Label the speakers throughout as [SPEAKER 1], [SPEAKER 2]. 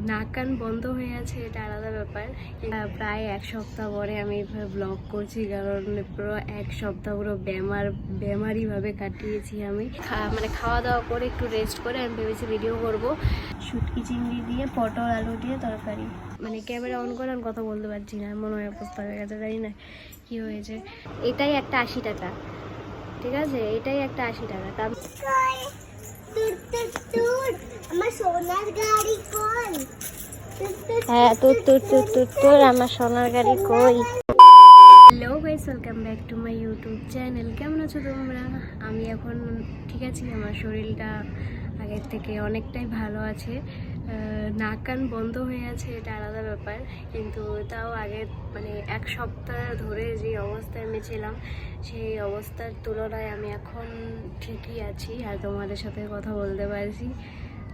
[SPEAKER 1] নাক কান বন্ধ হয়ে আছে, এটা আলাদা ব্যাপার। প্রায় এক সপ্তাহ পরে আমি এইভাবে ব্লগ করছি, কারণ পুরো এক সপ্তাহ পুরো বেমারিভাবে কাটিয়েছি আমি। মানে খাওয়া দাওয়া করে একটু রেস্ট করে আমি ভেবেছি ভিডিও করব। শুটকি চিংড়ি দিয়ে পটল আলু দিয়ে তরকারি। মানে ক্যামেরা অন করে আমি কথা বলতে পারছি না, মনে হয় অবস্থা হয়ে গেছে, জানি না কি হয়েছে। এটাই একটা 80 টাকা, ঠিক আছে, এটাই একটা 80 টাকা। তা
[SPEAKER 2] আমার সোনার গাড়ি কই?
[SPEAKER 1] হ্যাঁ, তোর আমার সোনার গাড়ি কই? Hello guys, welcome back to my YouTube channel. কেমন আছো তোমরা? আমি এখন ঠিক আছি, আমার শরীরটা আগের থেকে অনেকটাই ভালো আছে। নাক কান বন্ধ হয়ে আছে, এটা আলাদা ব্যাপার, কিন্তু তাও আগে মানে এক সপ্তাহ ধরে যে অবস্থায় আমি ছিলাম সেই অবস্থার তুলনায় আমি এখন ঠিকই আছি আর তোমাদের সাথে কথা বলতে পারছি।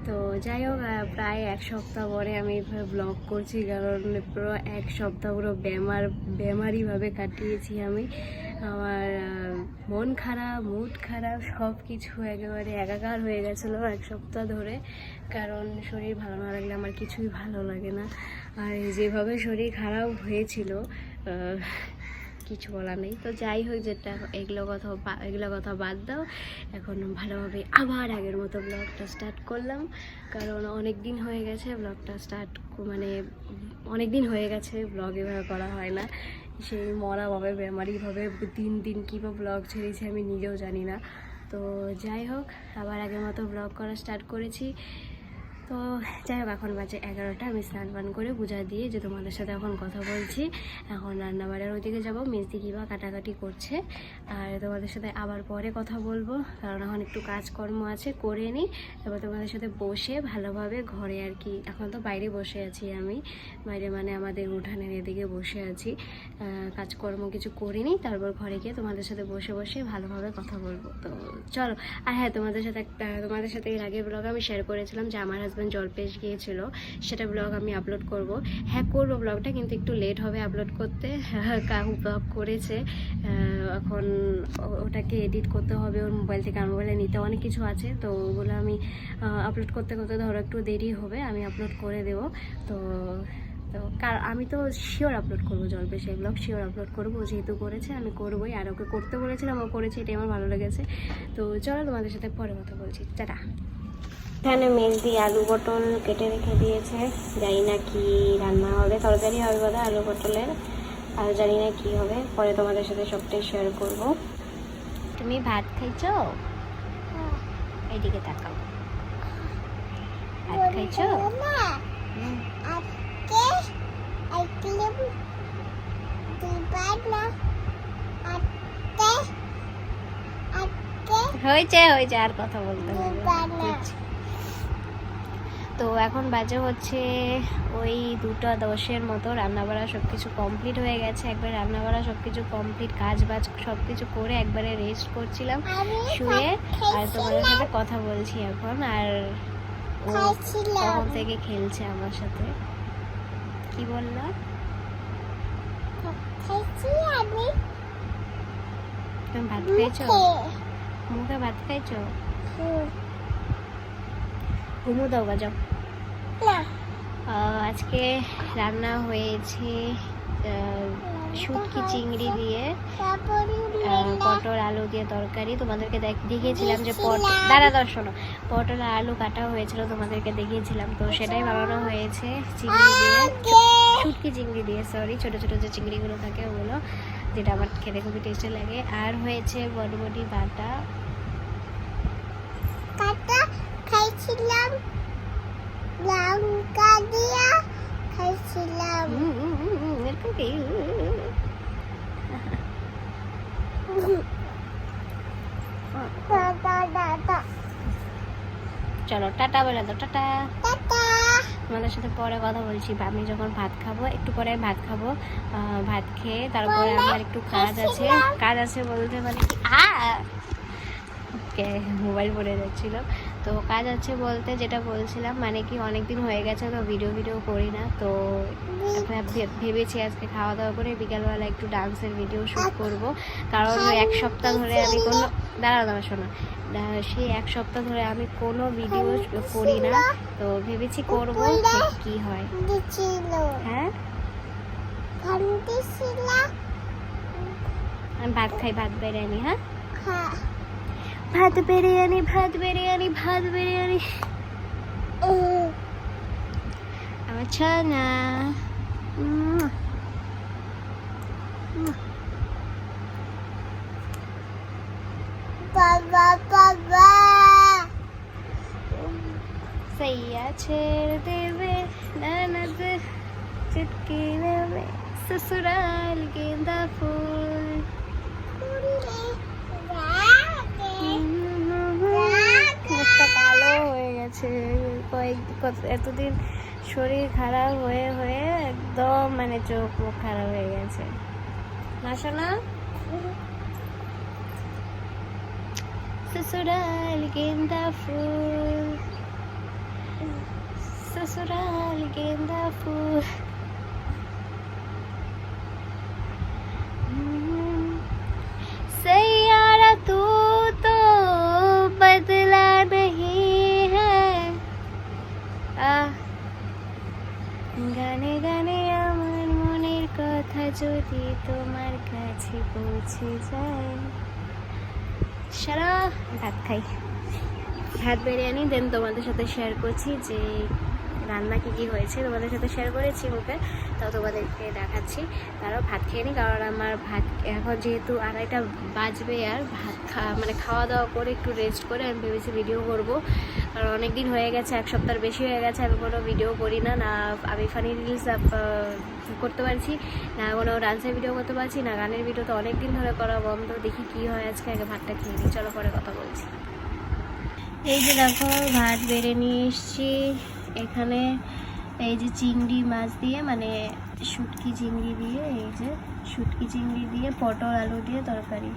[SPEAKER 1] তো যাই হোক, প্রায় এক সপ্তাহ পরে আমি এইভাবে ব্লগ করছি, কারণ পুরো এক সপ্তাহ পুরো বেমারিভাবে কাটিয়েছি আমি। আমার মন খারাপ, মুড খারাপ, সব কিছু একেবারে একাকার হয়ে গেছিলো এক সপ্তাহ ধরে। কারণ শরীর ভালো না লাগলে আমার কিছুই ভালো লাগে না। আর যেভাবে শরীর খারাপ হয়েছিল কিছু বলার নেই। তো যাই হোক, যেটা এগুলো কথা বাদ দাও। এখন ভালোভাবে আবার আগের মতো ব্লগটা স্টার্ট করলাম, কারণ অনেক দিন হয়ে গেছে ব্লগটা মানে অনেক দিন হয়ে গেছে ব্লগ এভাবে করা হয় না। সেই মরাভাবে বেমারিভাবে দিন কীভাবে ব্লগ ছেড়েছি আমি নিজেও জানি না। তো যাই হোক, আবার আগের মতো ব্লগ করা স্টার্ট করেছি। তো যাই হোক, এখন বাজে 11টা। আমি স্নান পান করে পূজা দিয়ে যে তোমাদের সাথে এখন কথা বলছি। এখন রান্নাবাড়ার ওইদিকে যাবো, মিষ্টি কিবা কাটাকাটি করছে, আর তোমাদের সাথে আবার পরে কথা বলবো, কারণ এখন একটু কাজকর্ম আছে, করে নিই। তারপর তোমাদের সাথে বসে ভালোভাবে ঘরে আর কি, এখন তো বাইরে বসে আছি আমি, বাইরে মানে আমাদের উঠানের এদিকে বসে আছি, কাজকর্ম কিছু করে নিই, তারপর ঘরে গিয়ে তোমাদের সাথে বসে ভালোভাবে কথা বলবো। তো চলো। আর হ্যাঁ, তোমাদের সাথে এর আগের ব্লগ আমি শেয়ার করেছিলাম যে আমার হাজব্যান্ড জলপেশ গিয়েছিল, সেটা ব্লগ আমি আপলোড করব। হ্যাঁ, করবো ব্লগটা, কিন্তু একটু লেট হবে আপলোড করতে। কাকু ব্লগ করেছে, এখন ওটাকে এডিট করতে হবে ওর মোবাইল থেকে, আমার মোবাইলে নিতে অনেক কিছু আছে, তো ওগুলো আমি আপলোড করতে ধরো একটু দেরি হবে, আমি আপলোড করে দেবো। তো আমি তো শিওর আপলোড করবো, জলপেশে ব্লগ শিওর আপলোড করবো, যেহেতু করেছে আমি করবোই, আর ওকে করতে বলেছিলাম, ও করেছে, এটাই আমার ভালো লেগেছে। তো চলো, তোমাদের সাথে পরে কথা বলছি, টাটা। এখানে মেজদি আলু পটল কেটে রেখে দিয়েছে, জানি না কি রান্না হবে, তরকারি হবে বোধ হয় আলু পটলের, আর জানি না কি হবে, পরে তোমাদের সাথে সবটাই শেয়ার করব। তুমি ভাত খাইছো? এইদিকে তাকাও, ভাত খাইছো? হয়েছে, আর কথা বলতে হবে। তো এখন বাজে হচ্ছে ওই 2:10 মতো। রান্নাবাড়া সব কিছু কমপ্লিট হয়ে গেছে, একবার রান্নাবাড়া সব কিছু কমপ্লিট, কাজ বাজ সব কিছু করে একবারে রেস্ট করছিলাম শুয়ে, আর তোমাদের সাথে কথা বলছি এখন। আর ও তখন থেকে খেলছে আমার সাথে। কি বললাম? তুমি ভাত খাইছো? মুখে ভাত খাইছো? ঘুমো দাও, বাজাও। আজকে রান্না হয়েছে শুটকি চিংড়ি দিয়ে পটল আলু দিয়ে তরকারি। তোমাদেরকে দেখিয়েছিলাম যে শোনো, পটল আর আলু কাটা হয়েছিল, তোমাদেরকে দেখিয়েছিলাম, তো সেটাই বানানো হয়েছে চিংড়ি দিয়ে, শুটকি চিংড়ি দিয়ে, সরি, ছোটো ছোটো যে চিংড়িগুলো থাকে ওগুলো, যেটা আমার খেতে খুবই টেস্টি লাগে। আর হয়েছে বটবটি বাটা খাইছিলাম, লঙ্কা দিয়া খাইছিলাম। চলো টাটা বলে দাও, টাটা। তোমাদের সাথে পরে কথা বলছি, আমি যখন ভাত খাবো, একটু পরে ভাত খাবো, ভাত খেয়ে তারপরে আমার একটু কাজ আছে বলতে মানে কি মোবাইল পড়ে যাচ্ছিল। তো কাজ আছে বলতে যেটা বলছিলাম, মানে কি অনেকদিন হয়ে গেছে তো ভিডিও করি না, তো ভেবেছি আজকে খাওয়া দাওয়া করে বিকালবেলা একটু ডান্সের ভিডিও শ্যুট করব। কারণ এক সপ্তাহ ধরে আমি কোনো দাঁড়াও শোনো, সেই এক সপ্তাহ ধরে আমি কোনো ভিডিও করি না, তো ভেবেছি করব, কি হয়। হ্যাঁ আমি ভাত খাই, ভাত বিরিয়ানি। হ্যাঁ ভাত বিরিয়ানি, ভাত বিরিয়ানি, ভাত বিরিয়ানি। আমার ছানা
[SPEAKER 2] বাবা বাবা
[SPEAKER 1] सैया छेड़ देवे ननद चुटकी देवे ससुराल गेंदा फूल। মুখটা কালো হয়ে গেছে, এতদিন শরীর খারাপ হয়ে হয়ে একদম মানে চোখ মুখ খারাপ হয়ে গেছে। না শোনা, ससुराल गेंदा फूल, ससुराल गेंदा फूल। सैयारा तू तो बदला नहीं है। গানে গানে আমার মনের কথা যদি তোমার কাছে পৌঁছে যায়। সারা ভাত খাই, ভাত বিরিয়ানি। দেন তোমাদের সাথে শেয়ার করছি যে রান্না কী হয়েছে, তোমাদের সাথে শেয়ার করেছি মুখে, তাও তোমাদেরকে দেখাচ্ছি। তারাও ভাত খেয়ে নি, কারণ আমার ভাত এখন যেহেতু 2:30 বাজবে, আর ভাত মানে খাওয়া দাওয়া করে একটু রেস্ট করে আমি ভেবেছি ভিডিও করব। কারণ অনেক দিন হয়ে গেছে, এক সপ্তাহ বেশি হয়ে গেছে আমি কোনো ভিডিও করি না। না আমি ফানি রিলস করতে পারছি, না কোনো ডান্সের ভিডিও করতে পারছি, না গানের ভিডিও তো অনেক দিন ধরে করা বন্ধ। দেখি কি হয় আজকে, আগে ভাতটা খেয়ে নিই, চলো পরে কথা বলছি। এই যে দেখো ভাত বেড়ে নিয়ে এসছি। এখানে এই যে চিংড়ি মাছ দিয়ে, মানে শুটকি চিংড়ি দিয়ে, এই যে শুটকি চিংড়ি দিয়ে পটল আলু দিয়ে তরকারি।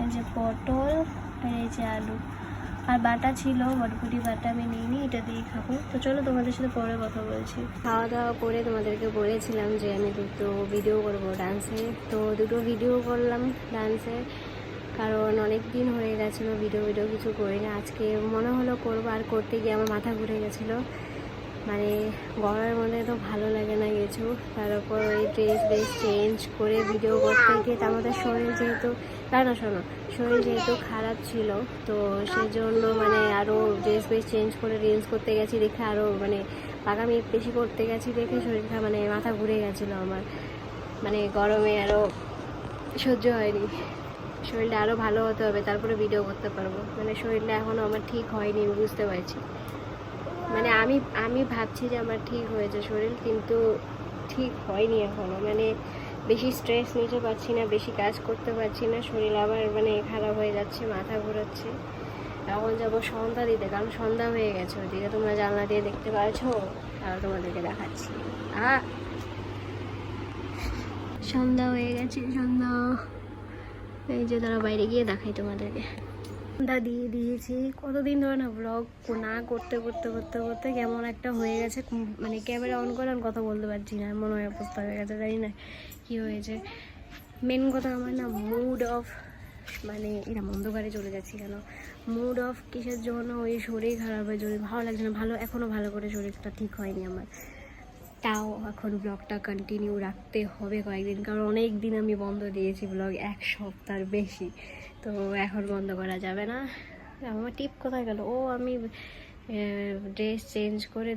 [SPEAKER 1] এই যে পটল আর এই যে আলু, আর বাটা ছিল বটবটি বাটা, আমি নিইনি, এটা দিয়ে খাবো। তো চলো তোমাদের সাথে পরে কথা বলছি। খাওয়া দাওয়া করে তোমাদেরকে বলেছিলাম যে আমি দুটো ভিডিও করবো ডান্সে, তো দুটো ভিডিও করলাম ডান্সে। কারণ অনেক দিন হয়ে গেছিলো ভিডিও কিছু করি না, আজকে মনে হলো করবো। আর করতে গিয়ে আমার মাথা ঘুরে গেছিলো, মানে গরমের মধ্যে তো ভালো লাগে না কিছু, তার উপর ওই ড্রেস চেঞ্জ করে ভিডিও করতে গিয়ে আমাদের শরীর যেহেতু শরীর যেহেতু খারাপ ছিল, তো সেই জন্য মানে আরও ড্রেস চেঞ্জ করে রিলস করতে গেছি দেখে, আরও মানে পাকামি বেশি করতে গেছি দেখে শরীরটা মানে মাথা ঘুরে গেছিলো আমার, মানে গরমে আরও সহ্য হয়নি। শরীরটা আরও ভালো হতে হবে, তারপরে ভিডিও করতে পারবো। মানে শরীরটা এখনও আমার ঠিক হয়নি, আমি বুঝতে পারছি। মানে আমি ভাবছি যে আমার ঠিক হয়েছে শরীর, কিন্তু ঠিক হয়নি এখনও। মানে বেশি স্ট্রেস নিতে পারছি না, বেশি কাজ করতে পারছি না, শরীর আবার মানে খারাপ হয়ে যাচ্ছে, মাথা ঘোরাচ্ছে। এখন যাবো সন্ধ্যা দিতে, কারণ সন্ধ্যা হয়ে গেছে ওদিকে, তোমরা জানলা দিয়ে দেখতে পাচ্ছো, আর তোমাদেরকে দেখাচ্ছি। সন্ধ্যা হয়ে গেছে, সন্ধ্যা। এই যে তারা বাইরে গিয়ে দেখাই তোমাদেরকে। সন্ধ্যা দিয়ে দিয়েছি। কতদিন ধরে না ব্লগ না করতে করতে করতে করতে কেমন একটা হয়ে গেছে, মানে ক্যামেরা অন করে কথা বলতে পারছি না, মনে হয় অবস্থা হয়ে গেছে, জানি না কী হয়েছে। মেন কথা আমার না মুড অফ, মানে এরকম অন্ধকারে চলে যাচ্ছি কেন, মুড অফ কিসের জন্য, ওই শরীর খারাপ হয়ে শরীর ভালো লাগছে না, এখনও ভালো করে শরীরটা ঠিক হয়নি আমার। তাও এখন ব্লগটা কন্টিনিউ রাখতে হবে কয়েকদিন, কারণ অনেক দিন আমি বন্ধ দিয়েছি ব্লগ, 1 সপ্তাহের বেশি, তো এখন বন্ধ করা যাবে না। আমার টিপ কোথায় গেল? আমি ড্রেস চেঞ্জ করে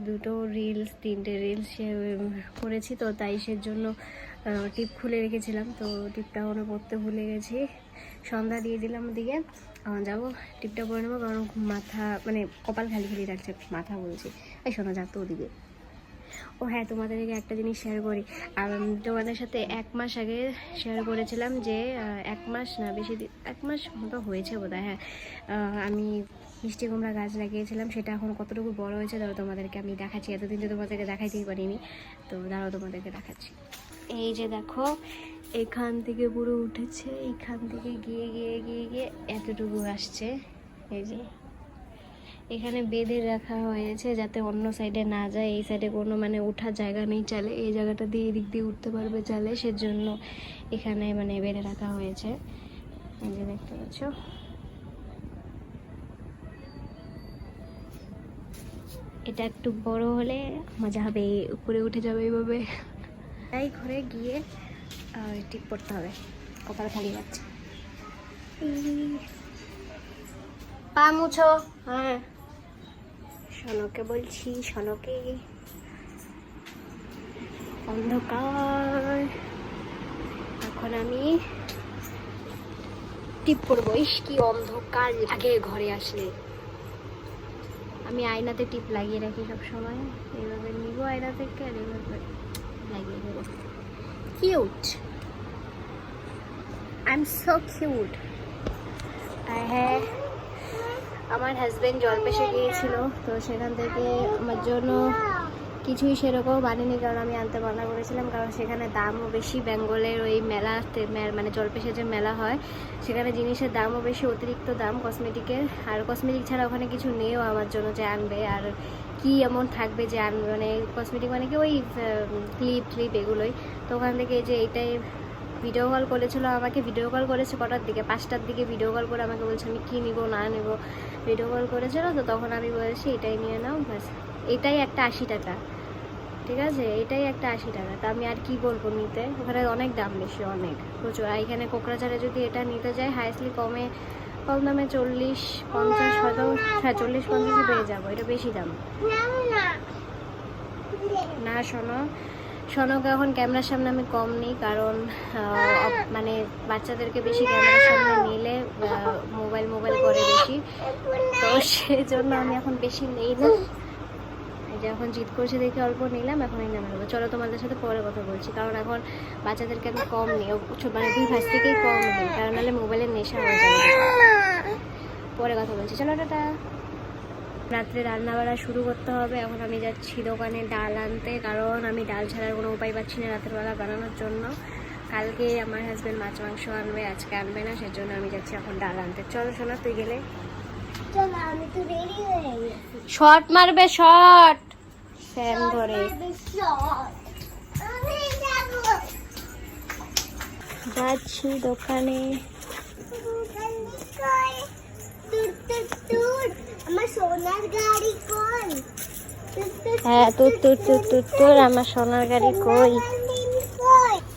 [SPEAKER 1] 3টে রিলস করেছি, তো তাই সেজন্য টিপ খুলে রেখেছিলাম, তো টিপটা এখনও পরতে ভুলে গেছি। সন্ধ্যা দিয়ে দিলাম ওদিকে, এখন যাবো টিপটা পরে নেবো, কারণ মাথা মানে কপাল খালি খালি রাখছে, মাথা বলছি। এই শোনা যাক তো ওদিকে। ও হ্যাঁ, তোমাদেরকে একটা জিনিস শেয়ার করি। তোমাদের সাথে 1 মাস আগে শেয়ার করেছিলাম যে 1 মাস না, বেশি 1 মাস মতো হয়েছে বোধহয়। হ্যাঁ, আমি মিষ্টি কুমড়া গাছ লাগিয়েছিলাম, সেটা এখন কতটুকু বড় হয়েছে দাঁড়াও তোমাদেরকে আমি দেখাচ্ছি। এতদিন তো তোমাদেরকে দেখাইতেই পারিনি, তো দাঁড়াও তোমাদেরকে দেখাচ্ছি। এই যে দেখো, এখান থেকে পুরো উঠেছে, এইখান থেকে গিয়ে গিয়ে গিয়ে গিয়ে এতটুকু আসছে। এই যে এখানে বেঁধে রাখা হয়েছে যাতে অন্য সাইডে না যায়। এই সাইডে কোনো মানে ওঠার জায়গা নেই চালে, এই জায়গাটা দিয়ে এদিক দিয়ে উঠতে পারবে চালে, সেজন্য এখানে মানে বেঁধে রাখা হয়েছে। এই যে দেখতে পাচ্ছ, এটা একটু বড় হলে মজা হবে, উপরে উঠে যাবে এইভাবে। তাই ঘরে গিয়ে টিপ পড়তে হবে, কপাল খালি যাচ্ছে। পা মুছো, হ্যাঁ শোনোকে বলছি, শোনোকে। অন্ধকার, এখন আমি টিপ পড়বো। ইস কি অন্ধকার লাগে ঘরে আসলে। আমি আয়নাতে টিপ লাগিয়ে রাখি সব সময়, এইভাবে নিবো আয়না থেকে আর এইভাবে লাগিয়ে দেবো। Cute, I am so cute. হ্যাঁ, আমার হাজব্যান্ড জলপেশে গিয়েছিল, তো সেখান থেকে আমার জন্য কিছুই সেরকম আনেনি, কারণ আমি আনতে মানা করেছিলাম, কারণ সেখানে দামও বেশি। বেঙ্গলের ওই মেলাতে মানে জলপেশে যে মেলা হয় সেখানে জিনিসের দামও বেশি, অতিরিক্ত দাম কসমেটিকের। আর কসমেটিক ছাড়া ওখানে কিছু নেইও আমার জন্য যে আনবে, আর কি এমন থাকবে যে আনবে, মানে কসমেটিক মানে কি ওই ক্লিপ এগুলোই। তো ওখান থেকে যে এইটাই ভিডিও কল করেছিল আমাকে, ভিডিও কল করেছে কটার দিকে, 5টার দিকে ভিডিও কল করে আমাকে বলছে আমি কী নিবো না নেবো, ভিডিও কল করেছিল। তো তখন আমি বলেছি এটাই নিয়ে নাও, ব্যাস। এটাই একটা 80 টাকা, ঠিক আছে, এটাই একটা 80 টাকা। তা আমি আর কি বলবো নিতে, ওখানে অনেক দাম বেশি, অনেক প্রচুর। আর এখানে কোকরাঝাড়ে যদি এটা নিতে যায় হাইস্টলি কম দামে 40-50 হয়তো, হ্যাঁ 40-50 পেয়ে যাবো, এটা বেশি দাম না। শোনোকে এখন ক্যামেরার সামনে আমি কম নিই, কারণ মানে বাচ্চাদেরকে বেশি ক্যামেরার সামনে নিলে মোবাইল করে বেশি, তো সেজন্য আমি এখন বেশি নেই না। এখন জিদ করছে দেখে অল্প নিলাম, এখন এই নামে নেবো। চলো তোমাদের সাথে পরে কথা বলছি, কারণ এখন বাচ্চাদেরকে আমি কম নিই, মানে 2 ভাজ থেকেই কম নিই, কারণ নাহলে মোবাইলের নেশা হয়ে যাবে। পরে কথা বলছি, চলো টাটা। রাত্রে রান্নাবাড়া শুরু করতে হবে। এখন আমি যাচ্ছি দোকানে ডাল আনতে, কারণ আমি ডাল ছাড়ার কোনো উপায় পাচ্ছি না রাত্রেবেলা বানানোর জন্য। কালকে আমার হাজব্যান্ড মাছ মাংস আনবে, আজকে আনবে না, সেজন্য আমি যাচ্ছি এখন ডাল আনতে। চলো সোনা, তুই গেলে শর্ট মারবে, শর্ট ফ্যান ধরে যাচ্ছি দোকানে।
[SPEAKER 2] আমার সোনার গাড়ি কই?
[SPEAKER 1] হ্যাঁ তোর আমার সোনার গাড়ি কই?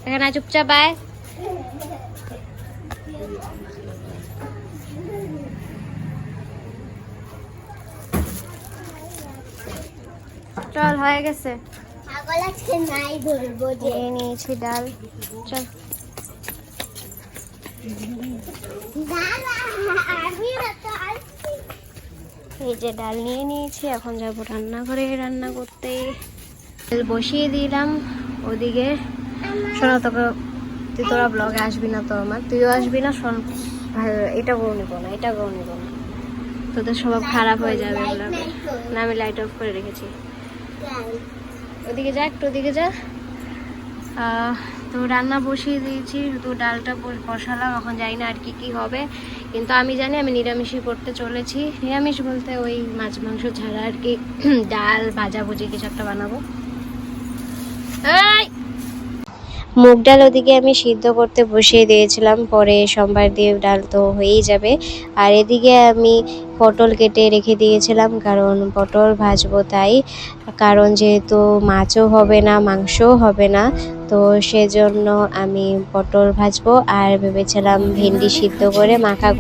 [SPEAKER 1] এখানে চুপচাপ আয়। চল, হয়ে গেছে।
[SPEAKER 2] ছাগল আজকে নাই ধরবো যে।
[SPEAKER 1] নিয়েছি ডাল, চল। এই যে ডাল নিয়ে নিয়েছি, এখন যাবো রান্নাঘরে রান্না করতে। তেল বসিয়ে দিলাম ওদিকে। শোনা, তোরা ব্লগে আসবি না তো, আমার তুইও আসবি না, শোন এটা গো নিবো না, এটা গো নিবো না, তোদের স্বভাব খারাপ হয়ে যাবে ব্লগে। না, আমি লাইট অফ করে রেখেছি। ওদিকে যা, একটু ওদিকে যা। তো রান্না বসিয়ে দিয়েছি, শুধু ডালটা বসালাম। এখন জানি না আর কি হবে, কিন্তু আমি জানি আমি নিরামিষই করতে চলেছি। নিরামিষ বলতে ওই মাছ মাংস ছাড়া আর কি, ডাল ভাজাভুজি কিছু একটা বানাবো। মুগ ডাল ওদিকে আমি সিদ্ধ করতে বসিয়ে দিয়েছিলাম, পরে সোমবার দিয়ে ডাল তো হয়েই যাবে। আর এদিকে আমি পটল কেটে রেখে দিয়েছিলাম, কারণ পটল ভাজবো তাই, কারণ যেহেতু মাছও হবে না মাংসও হবে না, তো সেজন্য আমি পটল ভাজবো। আর ভেবেছিলাম ভেন্ডি সিদ্ধ করে মাখা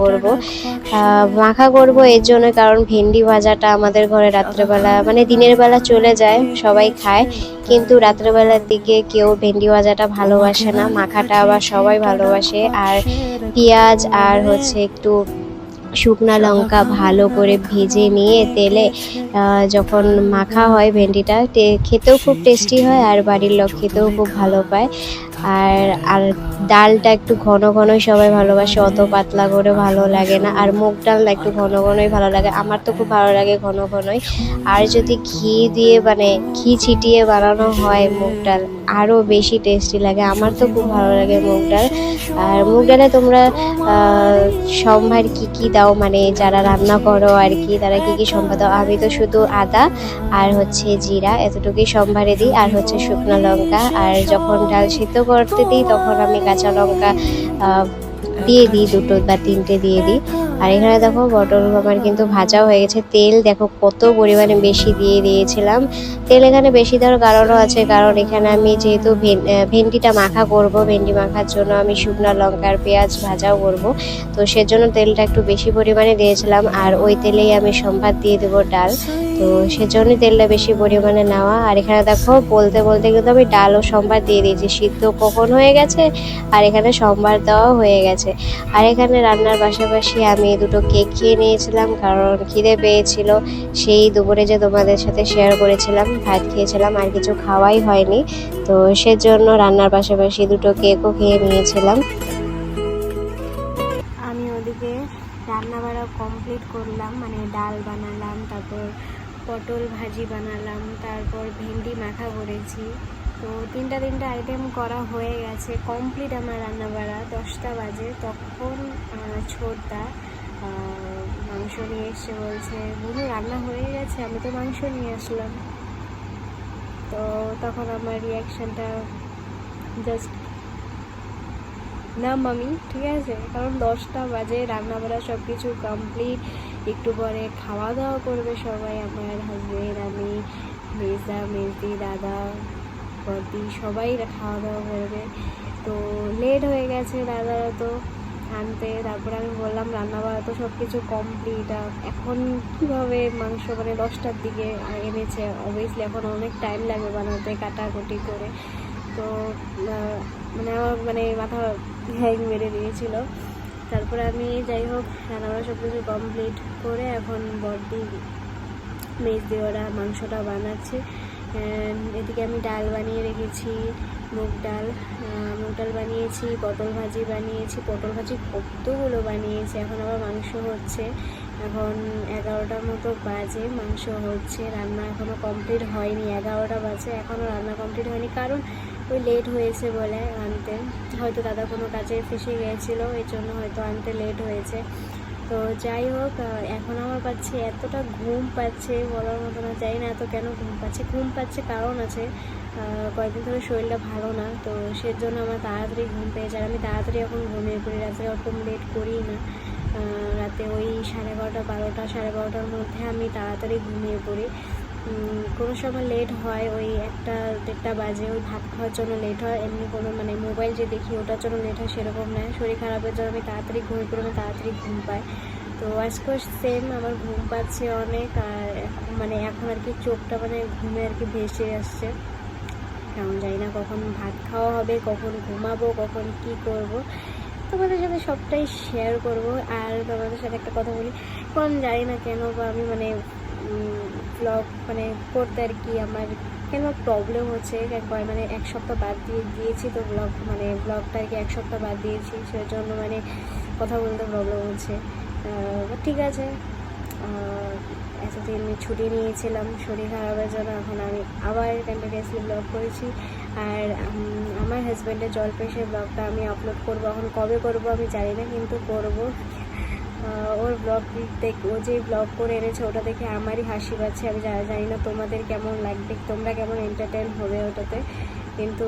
[SPEAKER 1] করব এর জন্য, কারণ ভেন্ডি ভাজাটা আমাদের ঘরে রাত্রেবেলা মানে দিনের বেলা চলে যায়, সবাই খায়, কিন্তু রাত্রেবেলার দিকে কেউ ভেন্ডি ভাজাটা ভালোবাসে না, মাখাটা আবার সবাই ভালোবাসে। আর পেঁয়াজ আর একটু শুকনা লঙ্কা ভালো করে ভেজে নিয়ে তেলে যখন মাখা হয় ভেন্ডিটা, খেতেও খুব টেস্টি হয়, আর বাড়ির লোক খেতেও খুব ভালো পায়। আর আর ডালটা একটু ঘন ঘনই সবাই ভালোবাসে, অত পাতলা করে ভালো লাগে না। আর মুগ ডাল একটু ঘন ঘনই ভালো লাগে, আমার তো খুব ভালো লাগে ঘন ঘনই। আর যদি ঘি দিয়ে মানে ঘি ছিটিয়ে বানানো হয় মুগ ডাল আরও বেশি টেস্টি লাগে, আমার তো খুব ভালো লাগে মুগ ডাল। আর মুগ ডালে তোমরা সম্ভার কি কি দাও, মানে যারা রান্না করো আর কি তারা কি কি সম্ভার দাও? আমি তো শুধু আদা আর হচ্ছে জিরা এতটুকুই সম্ভারে দিই, আর হচ্ছে শুকনো লঙ্কা। আর যখন ডাল সিদ্ধ করতে দিই তখন আমি কাঁচা লঙ্কা দিয়ে দিই, 2 বা 3টে দিয়ে দিই। আর এখানে দেখো পটল আমার কিন্তু ভাজা হয়ে গেছে। তেল দেখো কত পরিমাণে বেশি দিয়ে দিয়েছিলাম। তেল এখানে বেশি দেওয়ার কারণও আছে, কারণ এখানে আমি যেহেতু ভেন্ডিটা মাখা করব, ভেন্ডি মাখার জন্য আমি শুকনো লঙ্কা আর পেঁয়াজ ভাজাও করব, তো সেজন্য তেলটা একটু বেশি পরিমাণে দিয়েছিলাম। আর ওই তেলেই আমি সম্বাদ দিয়ে দেবো ডাল, তো সেজন্যই তেলটা বেশি পরিমাণে নেওয়া। আর এখানে দেখো বলতে বলতে কিন্তু আমি ডাল ও সম্বার দিয়ে দিয়েছি, সিদ্ধ কখন হয়ে গেছে আর এখানে সম্বার দেওয়াও হয়ে গেছে। আর এখানে রান্নার পাশাপাশি আমি 2টো কেক খেয়ে নিয়েছিলাম, কারণ খিদে পেয়েছিল। সেই দুপুরে যে তোমাদের সাথে শেয়ার করেছিলাম ভাত খেয়েছিলাম, আর কিছু খাওয়াই হয়নি, তো সেজন্য রান্নার পাশাপাশি 2টো কেকও খেয়ে নিয়েছিলাম। আমি ওদিকে রান্না বাড়া কমপ্লিট করলাম, মানে ডাল বানালাম, তারপর পটল ভাজি বানালাম, তারপর ভেন্ডি মাখা করেছি। তো তিনটা আইটেম করা হয়ে গেছে, কমপ্লিট আমার রান্না বাড়া। 10টা বাজে, তখন ছোটদা মাংস নিয়ে এসে বলছে বুনু রান্না হয়ে গেছে, আমি তো মাংস নিয়ে আসলাম। তো তখন আমার রিয়াকশানটা জাস্ট না মামি ঠিক আছে, কারণ 10টা বাজে, রান্নাবাড়া সব কিছু কমপ্লিট। একটু পরে খাওয়া দাওয়া করবে সবাই, আমার হাজবেন্ড, আমি, মেজদা, মেজদি, দাদা, বর্দি সবাই খাওয়া দাওয়া করবে। তো লেট হয়ে গেছে দাদারা তো আনতে। তারপরে আমি বললাম রান্নাবাড়া তো সব কিছু কমপ্লিট, এখন কীভাবে মাংস মানে 10টার দিকে এনেছে, অবভিয়াসলি এখন অনেক টাইম লাগবে বানাতে, কাটাকুটি করে। তো মানে আমার মানে মাথা হ্যাং মেরে দিয়েছিল। তারপরে আমি যাই হোক রান্নাবাড়া সব কিছু কমপ্লিট করে এখন বর্দি, মেজদি ওরা মাংসটা বানাচ্ছে। এদিকে আমি ডাল বানিয়ে রেখেছি, মুগ ডাল বানিয়েছি, পটল ভাজি বানিয়েছি, পটল ভাজি কতগুলো বানিয়েছি। এখন আবার মাংস হচ্ছে, এখন 11টার মতো বাজে, মাংস হচ্ছে, রান্না এখনও কমপ্লিট হয়নি। 11টা বাজে এখনও রান্না কমপ্লিট হয়নি, কারণ ওই লেট হয়েছে বলে আনতে, হয়তো দাদা কোনো কাজে ফেসে গিয়েছিলো, এই জন্য হয়তো আনতে লেট হয়েছে। তো যাই হোক এখন আমার পাচ্ছে এতটা ঘুম পাচ্ছে বলার মতো না, জানি না এত কেন ঘুম পাচ্ছে কারণ আছে, কয়েকদিন ধরে শরীরটা ভালো না, তো সেজন্য আমার তাড়াতাড়ি ঘুম পেয়ে যায়। আমি তাড়াতাড়ি এখন ঘুমিয়ে পড়ি, রাত্রে ওরকম লেট করি না, রাতে ওই 11:30, 12টা, 12:30টার মধ্যে আমি তাড়াতাড়ি ঘুমিয়ে পড়ি। কোনো সময় লেট হয়, ওই 1টা 1:30 বাজে, ওই ভাত খাওয়ার জন্য লেট হয়, এমনি কোনো মানে মোবাইল যে দেখি ওটার জন্য লেট হয় সেরকম নয়, শরীর খারাপের জন্য আমি তাড়াতাড়ি ঘুমিয়ে পড়ি, আমি তাড়াতাড়ি ঘুম পাই। তো আজকে সেম আমার ঘুম পাচ্ছে অনেক, আর মানে এখন আর কি চোখটা মানে ঘুমে আর কি ভেসে আসছে, কারণ জানি না কখন ভাত খাওয়া হবে, কখন ঘুমাবো, কখন কি করব, তোমাদের সাথে সবটাই শেয়ার করব। আর তোমাদের সাথে একটা কথা বলি, এখন জানি না কেন বা আমি মানে ব্লগ মানে করতে আর কি আমার কেন প্রবলেম হচ্ছে, একবার মানে 1 সপ্তাহ বাদ দিয়েছি, তো ব্লগটা আর কি 1 সপ্তাহ বাদ দিয়েছি, সেজন্য মানে কথা বলতে প্রবলেম হচ্ছে। ঠিক আছে, এতদিন ছুটি নিয়েছিলাম শরীর খারাপের জন্য, এখন আমি আবার কন্টিনিউয়াসলি ব্লগ করেছি। আর আমার হাজব্যান্ডের জলপেশের ব্লগটা আমি আপলোড করব, এখন কবে করব আমি জানি না, কিন্তু করব। ওর ব্লগ ও যে ব্লগ করে এনেছে ওটা দেখে আমারই হাসি পাচ্ছে, আমি জানি না তোমাদের কেমন লাগবে, তোমরা কেমন এন্টারটেন হবে ওটাতে, কিন্তু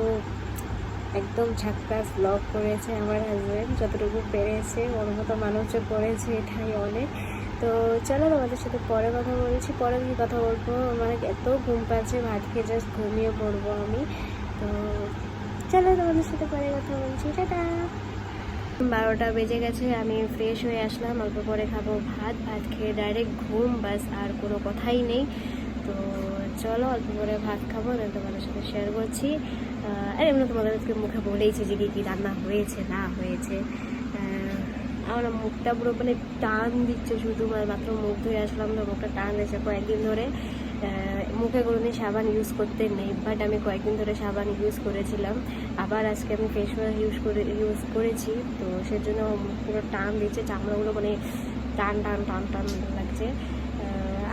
[SPEAKER 1] একদম ঝাক্কাস ব্লগ করেছে আমার হাজব্যান্ড, যতটুকু পেরেছে, ওর মতো মানুষও করেছে, এটাই অনেক। তো চলো তোমাদের সাথে পরে কথা বলছি, পরে কি কথা বলবো, মানে এত ঘুম পাচ্ছে, ভাত খেয়ে জাস্ট ঘুমিয়ে পড়বো আমি। তো চলো তোমাদের সাথে পরে কথা বলছি, টাটা। 12টা বেজে গেছে, আমি ফ্রেশ হয়ে আসলাম, অল্প পরে খাবো ভাত খেয়ে ডাইরেক্ট ঘুম, বাস আর কোনো কথাই নেই। তো চলো অল্প করে ভাত খাবো, আমি তোমাদের সাথে শেয়ার করছি। আর এমনি তোমাদেরকে মুখে বলেইছি যে কী রান্না হয়েছে না হয়েছে, আমার মুখটা পুরো মানে টান দিচ্ছে, শুধু মাত্র মুখ ধুয়ে আসলাম তো মুখটা টান দিচ্ছে, কয়েকদিন ধরে মুখে কোনোদিন সাবান ইউজ করতে নেই, বাট আমি কয়েকদিন ধরে সাবান ইউজ করেছিলাম, আবার আজকে আমি ফেস ওয়াশ ইউজ করেছি। তো সেজন্য পুরো টান দিচ্ছে, চামড়াগুলো মানে টান টান টান টান লাগছে।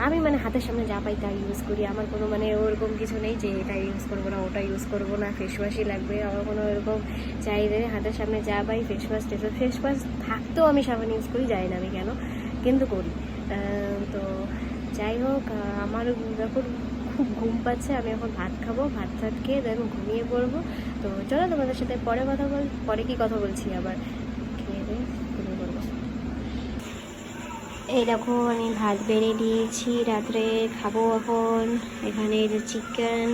[SPEAKER 1] আমি মানে হাতের সামনে যা পাই তাই ইউজ করি, আমার কোনো মানে ওরকম কিছু নেই যে এটা ইউজ করবো না ওটা ইউজ করবো না, ফেস ওয়াশই লাগবে, আমার কোনো ওরকম চাহিদা নেই। হাতের সামনে যা পাই ফেস ওয়াশ থাকতেও আমি সাবান ইউজ করি, যাই না আমি কেন, কিন্তু করি। তো যাই হোক, আমার যখন খুব ঘুম পাচ্ছে, আমি এখন ভাত খাবো, ভাত খেয়ে দেন ঘুমিয়ে পড়বো। তো চলো তোমাদের সাথে পরে কি কথা বলছি, আবার খেয়ে দিয়ে ঘুমিয়ে পড়বো। এই দেখো আমি ভাত বেড়ে দিয়েছি, রাত্রে খাবো এখন। এখানে এই যে চিকেন,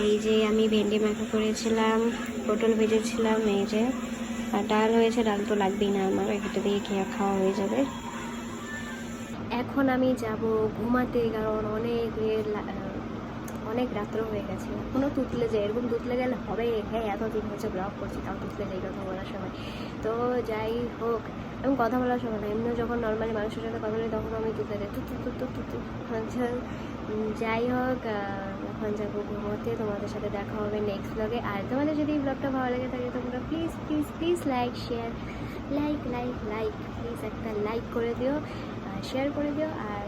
[SPEAKER 1] এই যে আমি ভেন্ডি মাখা করেছিলাম, পটল ভেজেছিলাম, এই যে আর ডাল হয়েছে। ডাল তো লাগবেই না আমার, এটা দিয়ে খাওয়া হয়ে যাবে। এখন আমি যাব ঘুমাতে, কারণ অনেক রাত্র হয়ে গেছে। এখনও তুতলে যায়, এরকম তুতলে গেলে হবে? হ্যাঁ, এতদিন হয়েছে ব্লগ করছি, তাও তুতলে যাই কথা বলার সময়। তো যাই হোক, এবং কথা বলার সময় না, এমনিও যখন নর্মালি মানুষের সাথে কথা বলি তখন আমি তুতলে যাই, তুতু। যাই হোক, এখন যাবো ঘুমোতে। তোমাদের সাথে দেখা হবে নেক্সট ব্লগে। আর তোমাদের যদি এই ব্লগটা ভালো লেগে থাকে তোমরা প্লিজ লাইক শেয়ার, প্লিজ একটা লাইক করে দিও, শেয়ার করে দিও, আর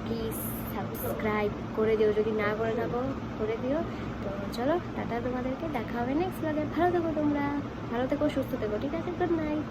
[SPEAKER 1] প্লিজ সাবস্ক্রাইব করে দিও যদি না করে থাকো, করে দিও। তো চলো টাটা, তোমাদেরকে দেখা হবে নেক্সট ব্লগে। ভালো থেকো তোমরা, ভালো থেকো, সুস্থ থেকো, ঠিক আছে? Good night.